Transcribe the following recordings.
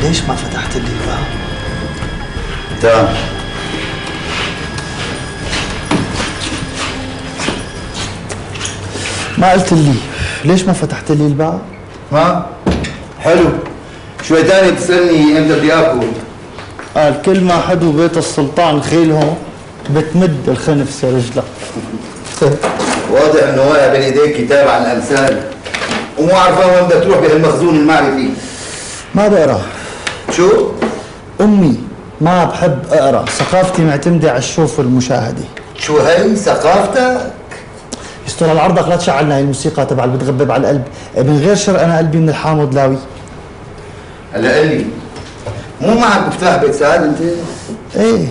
ليش ما فتحت لي الباب؟ تمام. ما قلت لي ليش ما فتحت لي الباب؟ ها؟ حلو. شوي تاني بتسألني امتى بدي اكل؟ قال كل ما حدو بيت السلطان خيلهم بتمد الخنفسة رجلك. واضح انه واقع بين ايديك كتاب عن الامثال ومو عارفان وين بدك تروح بهالمخزون المعرفي. ما بقرا. شو؟ امي ما بحب اقرا، ثقافتي معتمدة على الشوف والمشاهدة. شو هي ثقافتك؟ يستر على عرضك لا تشعلنا هي الموسيقى تبع اللي بتغبب على القلب، من غير شر انا قلبي من الحامض لاوي. هلا قل لي مو معك مفتاح بيت سعد انت؟ ايه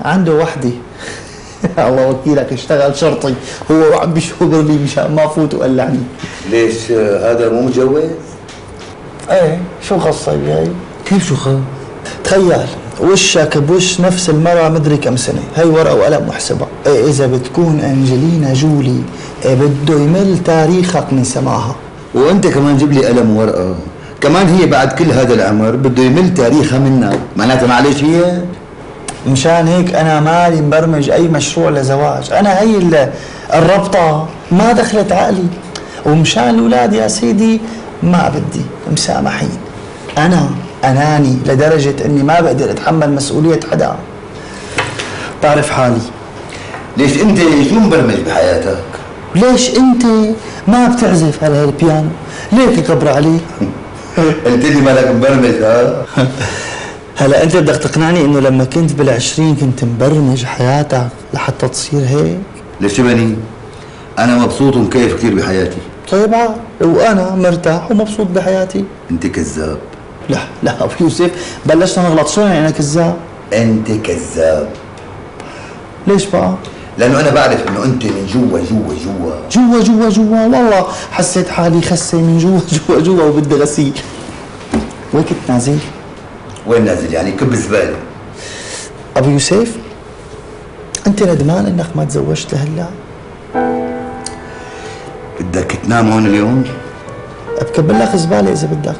عنده وحدة. الله وكيلك اشتغل شرطي هو وعم بيشوبر لي مشان ما فوت وقلعني. ليش هذا مو متجوز؟ ايه شو خصك بهي؟ كيف شو خص؟ تخيل وشك بوش نفس المرة مدري كم سنة، هي ورقة وقلم واحسبها. إيه إذا بتكون أنجلينا جولي إيه بده يمل تاريخك من سماها. وأنت كمان جيب لي قلم وورقة، كمان هي بعد كل هذا العمر بده يمل تاريخها منك، معناتها معلش هي؟ مشان هيك أنا مالي مبرمج أي مشروع لزواج، أنا هي الربطة ما دخلت عقلي، ومشان الأولاد يا سيدي ما بدي مسامحين. أنا أناني لدرجة إني ما بقدر أتحمل مسؤولية حدا. بعرف حالي. ليش أنت شو مبرمج بحياتك؟ ليش أنت ما بتعزف على البيانو؟ ليك كبر عليك؟ قلت لي مالك مبرمج ها؟ هلا أنت بدك تقنعني إنه لما كنت بالعشرين كنت مبرمج حياتك لحتى تصير هيك؟ ليش بني؟ أنا مبسوط ومكيف كثير بحياتي. طيب عاد وأنا مرتاح ومبسوط بحياتي. أنت كذاب. لا أبو يوسف بلشنا نغلط، شو يعني أنا كذاب؟ أنت كذاب. ليش بقى؟ لأنه أنا بعرف إنه أنت من جوا والله حسيت حالي خسة من جوا وبدي غسيل. وين كنت نازل؟ وين نازل يعني؟ كب زبالة. أبو يوسف أنت ندمان إنك ما تزوجت لهلا؟ بدك تنام هون اليوم؟ بكبر لك زبالة إذا بدك.